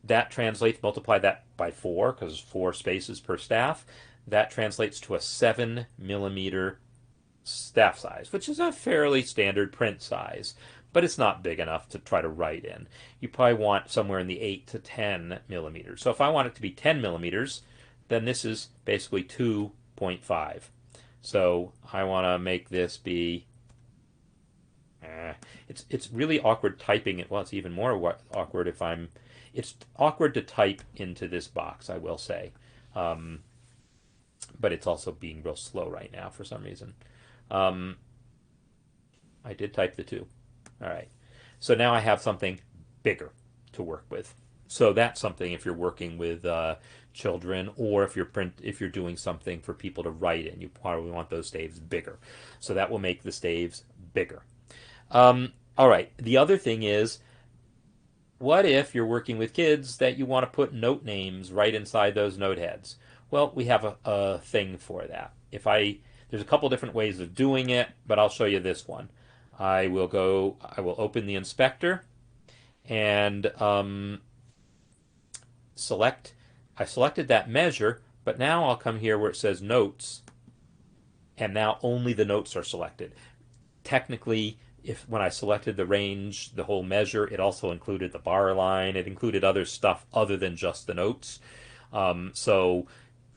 That translates, multiply that by 4, because 4 spaces per staff. That translates to a 7 millimeter staff size, which is a fairly standard print size, but it's not big enough to try to write in. You probably want somewhere in the 8 to 10 millimeters. So if I want it to be 10 millimeters, then this is basically 2.5. So I want to make this be, it's really awkward typing it. Well, it's even more awkward if it's awkward to type into this box, I will say. But it's also being real slow right now for some reason. I did type the 2. All right. So now I have something bigger to work with. So that's something if you're working with children, or if you're doing something for people to write in, you probably want those staves bigger. So that will make the staves bigger. All right. The other thing is, what if you're working with kids that you want to put note names right inside those note heads? Well, we have a thing for that. There's a couple different ways of doing it, but I'll show you this one. I will open the inspector and I selected that measure, but now I'll come here where it says notes, and now only the notes are selected. Technically, when I selected the range, the whole measure, it also included the bar line. It included other stuff other than just the notes. So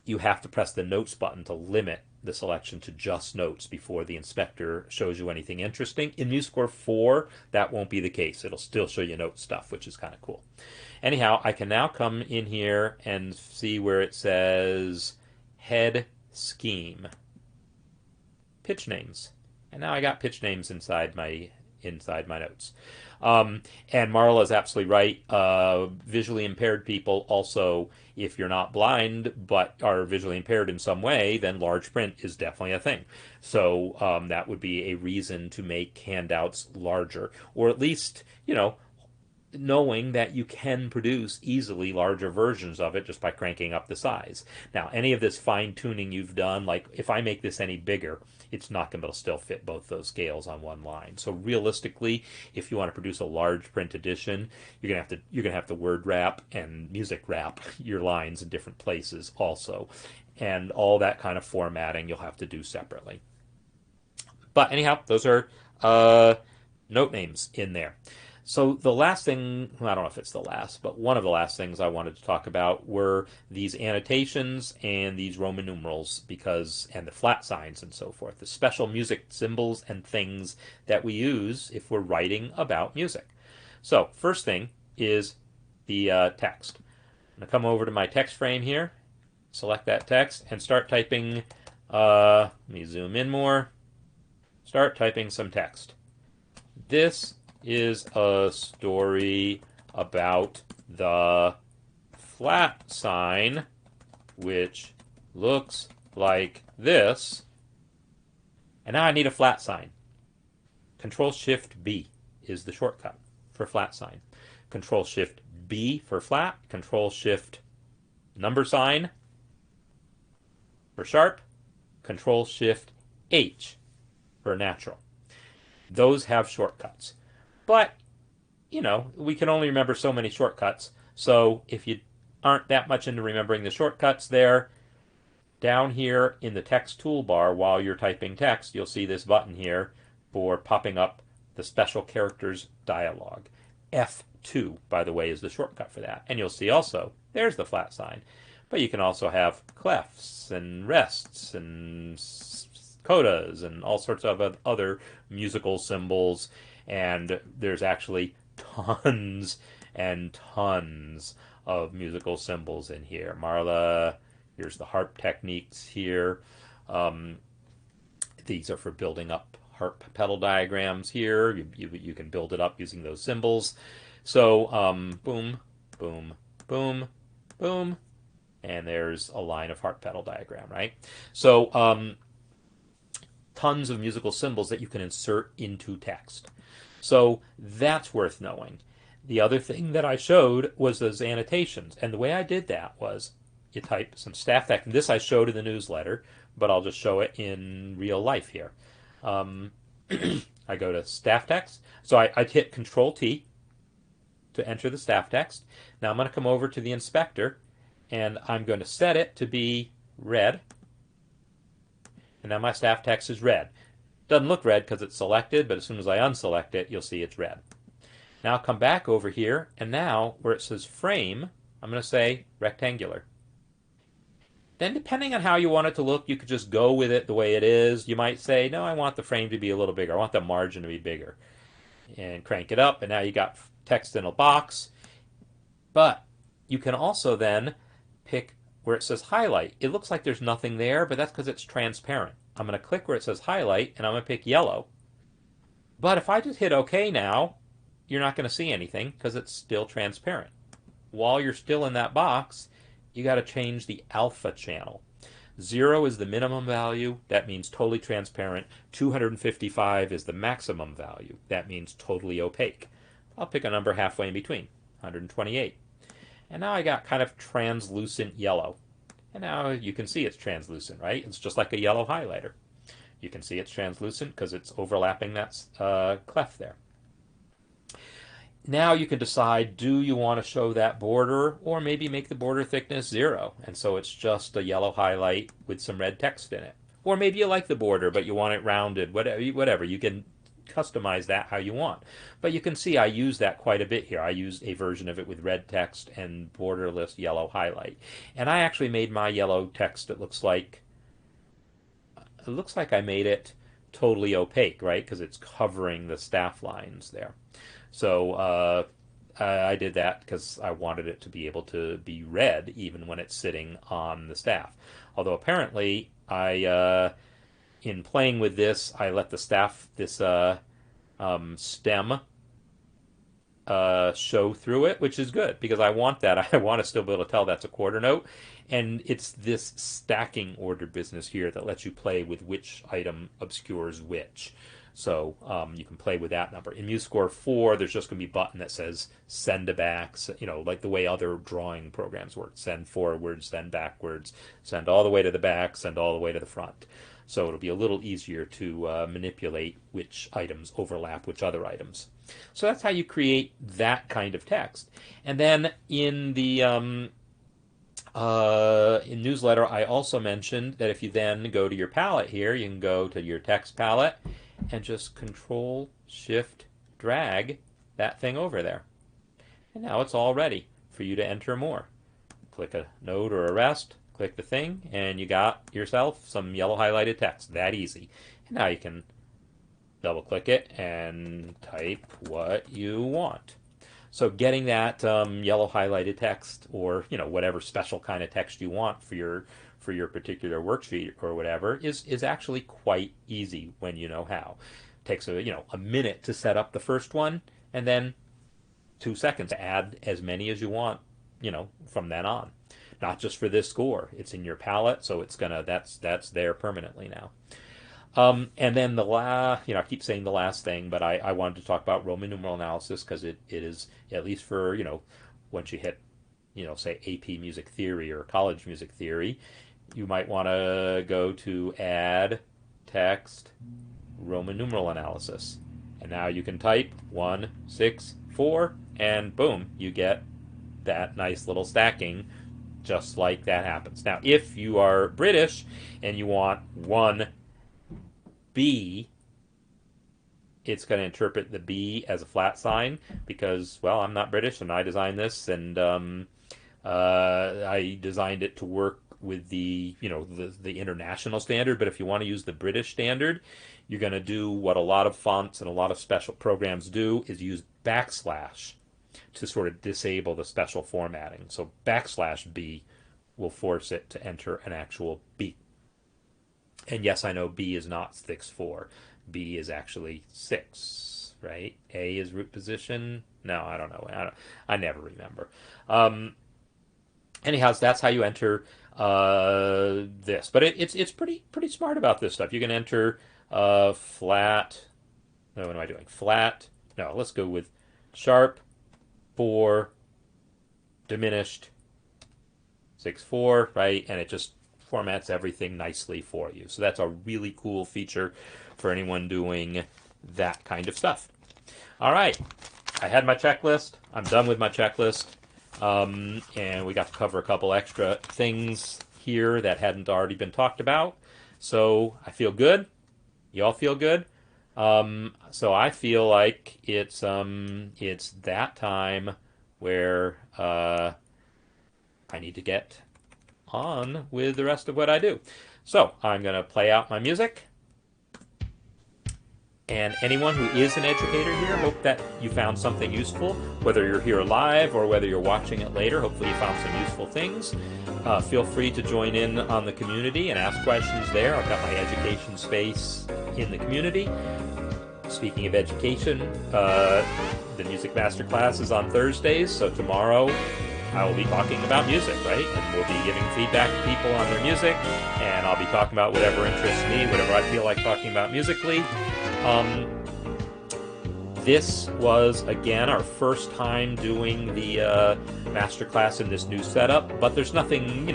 you have to press the notes button to limit the selection to just notes before the inspector shows you anything interesting. In MuseScore 4, that won't be the case. It'll still show you note stuff, which is kind of cool. Anyhow, I can now come in here and see where it says head scheme, pitch names. And now I got pitch names inside my notes. And Marla is absolutely right. Visually impaired people also, if you're not blind but are visually impaired in some way, then large print is definitely a thing. So that would be a reason to make handouts larger, or at least, knowing that you can produce easily larger versions of it just by cranking up the size. Now, any of this fine-tuning you've done, like if I make this any bigger, it's not going to still fit both those scales on one line. So realistically, if you want to produce a large print edition, you're going to have to word wrap and music wrap your lines in different places also. And all that kind of formatting you'll have to do separately. But anyhow, those are note names in there. So the last thing, well, I don't know if it's the last, but one of the last things I wanted to talk about were these annotations and these Roman numerals and the flat signs and so forth, the special music symbols and things that we use if we're writing about music. So first thing is the text. I'm going to come over to my text frame here, select that text, and start typing. Let me zoom in more. Start typing some text. This is a story about the flat sign, which looks like this. And now I need a flat sign. Control-Shift-B is the shortcut for flat sign. Control-Shift-B for flat, Control-Shift number sign for sharp, Control-Shift-H for natural. Those have shortcuts. But, we can only remember so many shortcuts. So if you aren't that much into remembering the shortcuts there, down here in the text toolbar while you're typing text, you'll see this button here for popping up the special characters dialog. F2, by the way, is the shortcut for that. And you'll see also, there's the flat sign. But you can also have clefs and rests and codas and all sorts of other musical symbols. And there's actually tons and tons of musical symbols in here. Marla, here's the harp techniques here. These are for building up harp pedal diagrams here. You can build it up using those symbols. So boom, boom, boom, boom. And there's a line of harp pedal diagram, right? So tons of musical symbols that you can insert into text. So that's worth knowing. The other thing that I showed was those annotations. And the way I did that was you type some staff text. And this I showed in the newsletter, but I'll just show it in real life here. I go to staff text. So I hit Control-T to enter the staff text. Now I'm going to come over to the inspector, and I'm going to set it to be red. And now my staff text is red. Doesn't look red because it's selected, but as soon as I unselect it, you'll see it's red. Now I'll come back over here, and now where it says frame, I'm going to say rectangular. Then depending on how you want it to look, you could just go with it the way it is. You might say, no, I want the frame to be a little bigger. I want the margin to be bigger. And crank it up, and now you got text in a box. But you can also then pick where it says highlight. It looks like there's nothing there, but that's because it's transparent. I'm going to click where it says highlight, and I'm going to pick yellow. But if I just hit OK now, you're not going to see anything because it's still transparent. While you're still in that box, you got to change the alpha channel. 0 is the minimum value. That means totally transparent. 255 is the maximum value. That means totally opaque. I'll pick a number halfway in between, 128. And now I got kind of translucent yellow. And now you can see it's translucent, right? It's just like a yellow highlighter. You can see it's translucent because it's overlapping that clef there. Now you can decide, do you want to show that border, or maybe make the border thickness 0, and so it's just a yellow highlight with some red text in it. Or maybe you like the border, but you want it rounded, whatever. You can customize that how you want. But you can see I use that quite a bit here. I used a version of it with red text and borderless yellow highlight. And I actually made my yellow text, it looks like I made it totally opaque, right? Because it's covering the staff lines there. So I did that because I wanted it to be able to be read even when it's sitting on the staff. Although apparently in playing with this, I let the staff, this stem, show through it, which is good because I want that. I want to still be able to tell that's a quarter note. And it's this stacking order business here that lets you play with which item obscures which. So you can play with that number. In MuseScore 4, there's just going to be a button that says send to back, like the way other drawing programs work. Send forwards, send backwards, send all the way to the back, send all the way to the front. So it'll be a little easier to manipulate which items overlap which other items. So that's how you create that kind of text. And then in the in newsletter, I also mentioned that if you then go to your palette here, you can go to your text palette and just Control-Shift-Drag that thing over there. And now it's all ready for you to enter more. Click a node or a rest, click the thing, and you got yourself some yellow highlighted text. That easy. And now you can double click it and type what you want. So getting that yellow highlighted text, or whatever special kind of text you want for your particular worksheet or whatever, is actually quite easy when you know how. It takes a minute to set up the first one, and then 2 seconds to add as many as you want, from then on. Not just for this score. It's in your palette, so that's there permanently now. And then the last, I keep saying the last thing, but I wanted to talk about Roman numeral analysis because it is, at least for, once you hit, say AP music theory or college music theory, you might want to go to add text Roman numeral analysis. And now you can type 1, 6, 4, and boom, you get that nice little stacking just like that happens. Now, if you are British and you want 1B, it's going to interpret the B as a flat sign because, well, I'm not British and I designed this, and I designed it to work with the international standard. But if you want to use the British standard, you're going to do what a lot of fonts and a lot of special programs do, is use backslash to sort of disable the special formatting. So \B will force it to enter an actual B. And yes, I know B is not 6-4. B is actually 6, right? A is root position. No, I don't know. I never remember. Anyhow, that's how you enter this. But it's pretty smart about this stuff. You can enter flat. No, what am I doing? Flat. No, let's go with sharp 4 diminished 6-4, right? And it just formats everything nicely for you. So that's a really cool feature for anyone doing that kind of stuff. All right, I had my checklist. I'm done with my checklist. And we got to cover a couple extra things here that hadn't already been talked about. So I feel good. You all feel good? So I feel like it's that time where I need to get on with the rest of what I do. So I'm going to play out my music. And anyone who is an educator here, hope that you found something useful, whether you're here live or whether you're watching it later. Hopefully you found some useful things. Feel free to join in on the community and ask questions there. I've got my education space in the community. Speaking of education, the Music Masterclass is on Thursdays, so tomorrow I will be talking about music, right? And we'll be giving feedback to people on their music, and I'll be talking about whatever interests me, whatever I feel like talking about musically. This was, again, our first time doing the masterclass in this new setup, but there's nothing,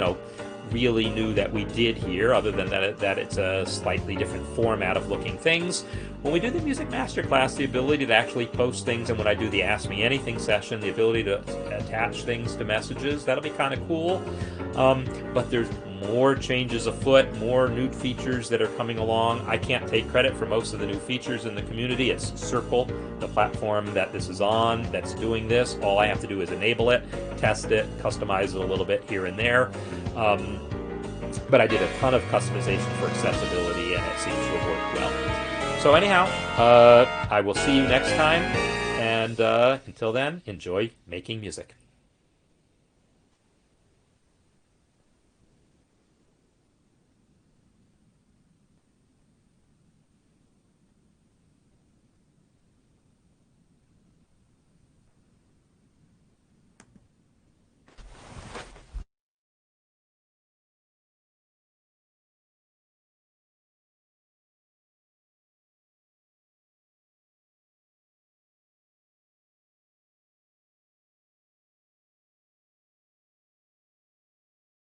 really new that we did here, other than that it's a slightly different format of looking things. When we do the Music Masterclass, the ability to actually post things, and when I do the Ask Me Anything session, the ability to attach things to messages, that'll be kind of cool. But there's more changes afoot, more new features that are coming along. I can't take credit for most of the new features in the community. It's Circle, the platform that this is on, that's doing this. All I have to do is enable it, test it, customize it a little bit here and there. But I did a ton of customization for accessibility, and it seems to have worked well. So anyhow, I will see you next time, and until then, enjoy making music.